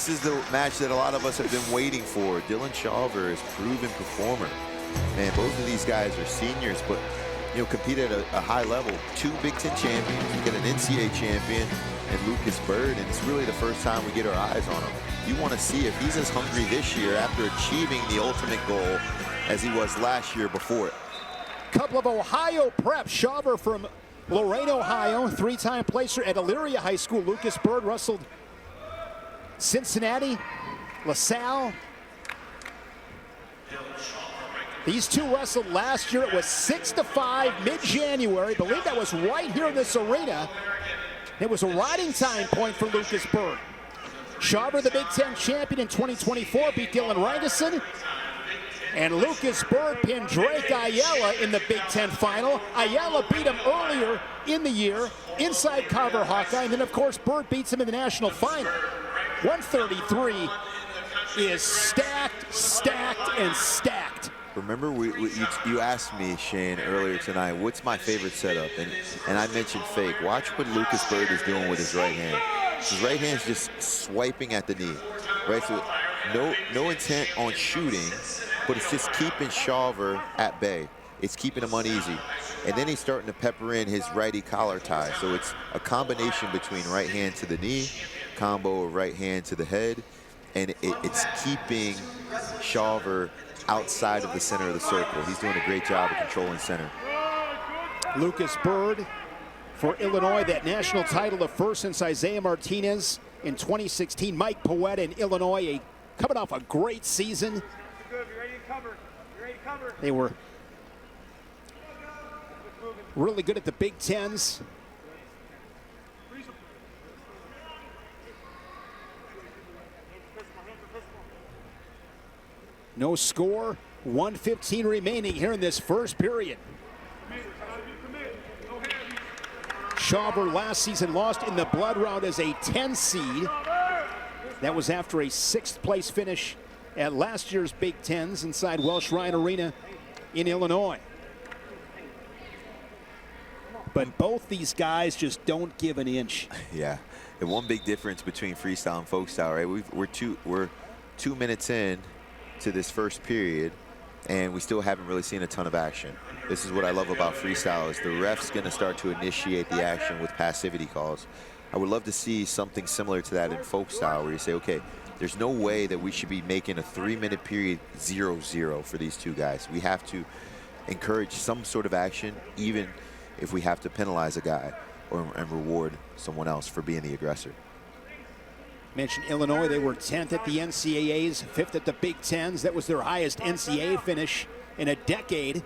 this is the match that a lot of us have been waiting for. Dylan Shawver is proven performer. Man, both of these guys are seniors, but compete at a high level. 2 Big Ten champions, you get an NCAA champion, and Lucas Byrd, and it's really the first time we get our eyes on him. You want to see if he's as hungry this year after achieving the ultimate goal as he was last year before it. Couple of Ohio preps. Shawver from Lorain, Ohio, 3-time placer at Elyria High School. Lucas Byrd wrestled Cincinnati, LaSalle. These two wrestled last year. It was 6-5 mid-January. I believe that was right here in this arena. It was a riding time point for Lucas Byrd. Shawver, the Big Ten champion in 2024, beat Dylan Rangeson. And Lucas Byrd pinned Drake Ayala in the Big Ten final. Ayala beat him earlier in the year inside Carver Hawkeye. And then, of course, Byrd beats him in the national final. 133 is stacked, stacked, and stacked. Remember, you asked me, Shane, earlier tonight, what's my favorite setup? And I mentioned fake. Watch what Lucas Byrd is doing with his right hand. His right hand's just swiping at the knee, right? So no intent on shooting, but it's just keeping Shawver at bay. It's keeping him uneasy. And then he's starting to pepper in his righty collar tie. So it's a combination between right hand to the knee, combo of right hand to the head, and it's keeping Shawver outside of the center of the circle. He's doing a great job of controlling center. Lucas Byrd for Illinois, that national title, the first since Isaiah Martinez in 2016. Mike Poeta in Illinois, coming off a great season. They were really good at the Big Tens. No score, 1:15 remaining here in this first period. Shawver last season lost in the blood round as a 10 seed. That was after a 6th place finish at last year's Big Tens inside Welsh Ryan Arena in Illinois. But both these guys just don't give an inch. Yeah, and one big difference between freestyle and folk style, right? We're 2 minutes in to this first period, and we still haven't really seen a ton of action. This is what I love about freestyle, is the ref's going to start to initiate the action with passivity calls. I would love to see something similar to that in folk style, where you say, okay, there's no way that we should be making a 3-minute period 0-0 for these two guys. We have to encourage some sort of action, even if we have to penalize a guy and reward someone else for being the aggressor. Mentioned Illinois, they were 10th at the NCAAs, 5th at the Big Tens. That was their highest NCAA finish in a decade.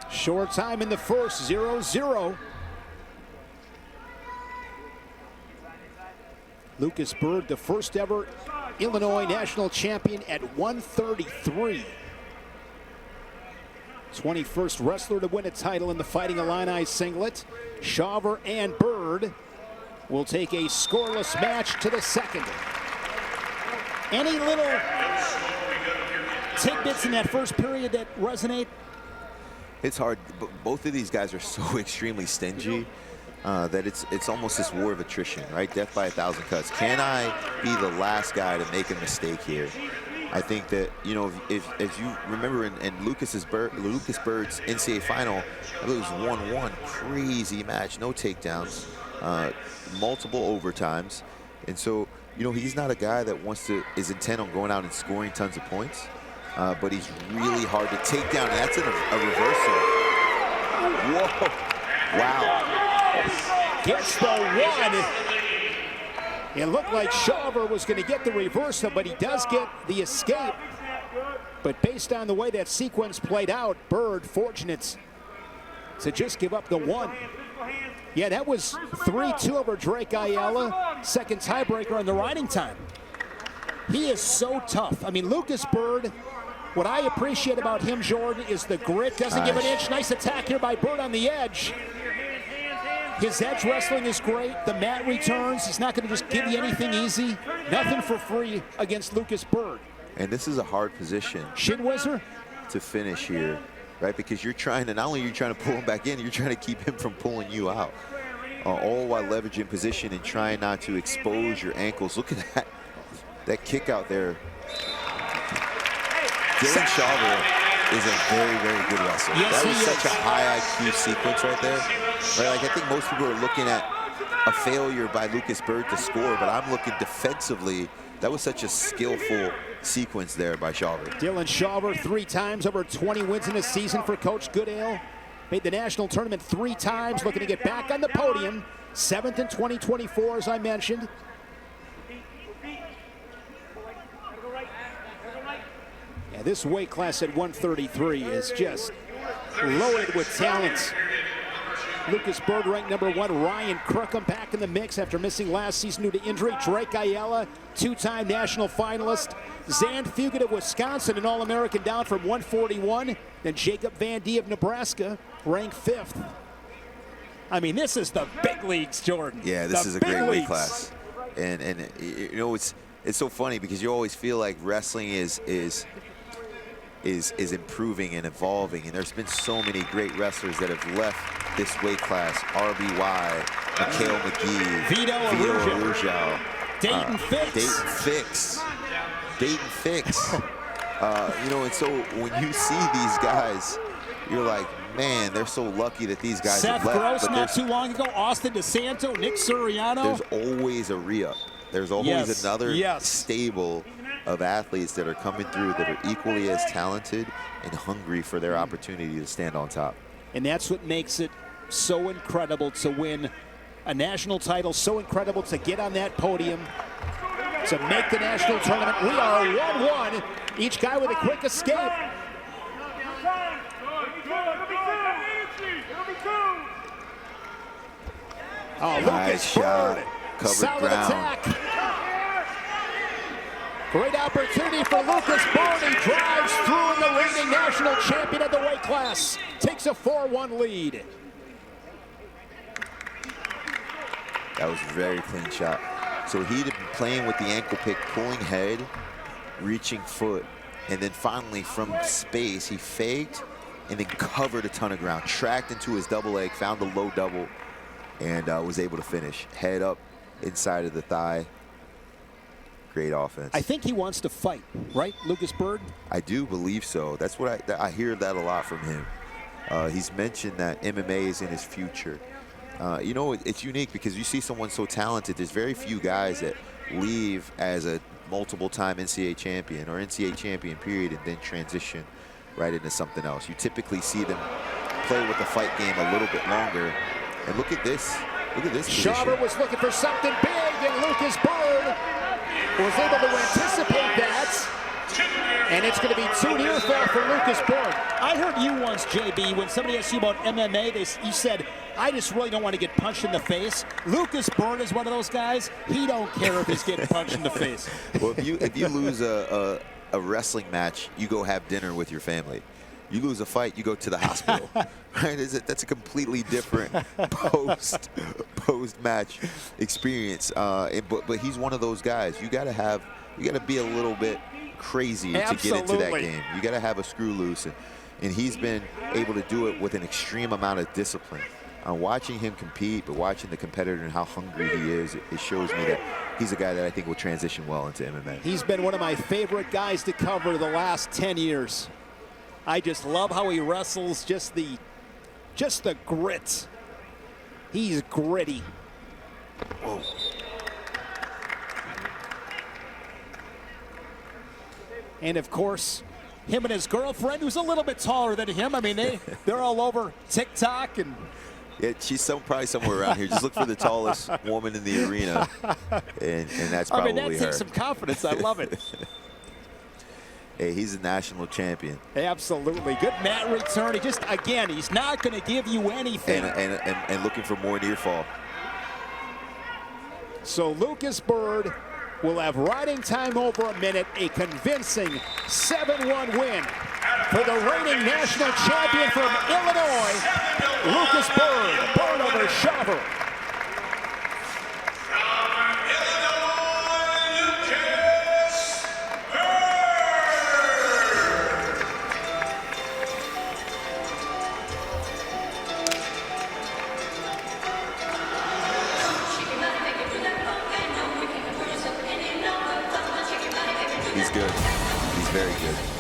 Short time in the first, 0-0. Lucas Byrd, the first ever Illinois national champion at 133. 21st wrestler to win a title in the Fighting Illini singlet. Shawver and Byrd will take a scoreless match to the second. Any little tidbits in that first period that resonate? It's hard. Both of these guys are so extremely stingy that it's almost this war of attrition, right? Death by 1,000 cuts. Can I be the last guy to make a mistake here? I think that, if you remember in Lucas Byrd's NCAA final, I believe it was 1-1, crazy match, no takedowns, multiple overtimes. And so, he's not a guy that is intent on going out and scoring tons of points, but he's really hard to take down, and that's a reversal. Whoa, wow. Gets the one. It looked like Shawver was going to get the reversal, but he does get the escape. But based on the way that sequence played out, Byrd fortunate to just give up the one. Yeah, that was 3-2 over Drake Ayala, second tiebreaker on the riding time. He is so tough. I mean, Lucas Byrd, what I appreciate about him, Jordan, is the grit. Doesn't give an inch. Nice attack here by Byrd on the edge. His edge wrestling is great. The mat returns. He's not going to just give you anything easy. Nothing for free against Lucas Byrd. And this is a hard position. Shin whizzer? To finish here, right? Because you're trying to, not only are you trying to pull him back in, you're trying to keep him from pulling you out. all while leveraging position and trying not to expose your ankles. Look at that kick out there. Dylan Shawver is a very, very good wrestler. Yes, that was such a high IQ sequence right there. Right, like I think most people are looking at a failure by Lucas Byrd to score, but I'm looking defensively. That was such a skillful sequence there by Shawver. Dylan Shawver, 3 times, over 20 wins in a season for Coach Goodale. Made the national tournament 3 times, looking to get back on the podium. 7th in 2024, as I mentioned. Yeah, this weight class at 133 is just loaded with talent. Lucas Byrd ranked #1. Ryan Crookham back in the mix after missing last season due to injury. Drake Ayala, 2-time national finalist. Zan Fugit of Wisconsin, an All-American, down from 141. Then Jacob Van D of Nebraska, ranked 5th. I mean, this is the big leagues, Jordan. Yeah, this is a great weight class. And you know, it's so funny because you always feel like wrestling is improving and evolving, and there's been so many great wrestlers that have left this weight class. RBY, Mikhail McGee, Vito Arujau, Dayton Fix. Dayton Fix. You know, and so when you see these guys, you're like, man, they're so lucky that these guys Seth have left. Gross not too long ago, Austin DeSanto, Nick Suriano. There's always a re-up. There's always another stable of athletes that are coming through that are equally as talented and hungry for their opportunity to stand on top. And that's what makes it so incredible to win a national title, so incredible to get on that podium, to make the national tournament. We are 1-1, each guy with a quick escape. Oh, nice shot, covered ground. Attack. Great opportunity for Lucas Byrd. He drives through, and the reigning national champion of the weight class takes a 4-1 lead. That was a very clean shot. So he'd been playing with the ankle pick, pulling head, reaching foot, and then finally from space, he faked and then covered a ton of ground, tracked into his double leg, found the low double, and was able to finish. Head up inside of the thigh. Great offense. I think he wants to fight, right, Lucas Byrd? I do believe so. That's what I hear that a lot from him. He's mentioned that MMA is in his future. You know, it's unique because you see someone so talented. There's very few guys that leave as a multiple-time NCAA champion or NCAA champion, period, and then transition right into something else. You typically see them play with the fight game a little bit longer. And look at this. Look at this position. Shawver was looking for something big, and Lucas Byrd was able to anticipate that. And it's going to be 2 near fall for Lucas Byrd. I heard you once, JB, when somebody asked you about MMA, you said, I just really don't want to get punched in the face. Lucas Byrd is one of those guys. He don't care if he's getting punched in the face. Well, if you lose a wrestling match, you go have dinner with your family. You lose a fight, you go to the hospital. Right? That's a completely different post-match experience. But he's one of those guys. You got to be a little bit crazy to get into that game. You got to have a screw loose, and he's been able to do it with an extreme amount of discipline. Watching him compete, but watching the competitor and how hungry he is, it shows me that he's a guy that I think will transition well into MMA. He's been one of my favorite guys to cover the last 10 years. I just love how he wrestles, just the grit. He's gritty. Whoa. And of course, Him and his girlfriend, who's a little bit taller than him. I mean, they're all over TikTok. And yeah, she's probably somewhere around here. Just look for the tallest woman in the arena, and that's probably her. I mean, that takes some confidence. I love it. Hey, he's a national champion. Absolutely. Good mat return. He just, again, he's not going to give you anything. And looking for more near fall. So Lucas Byrd will have riding time over a minute, a convincing 7-1 win for the reigning national champion from Illinois, Lucas Byrd. Byrd over Shawver. He's good. He's very good.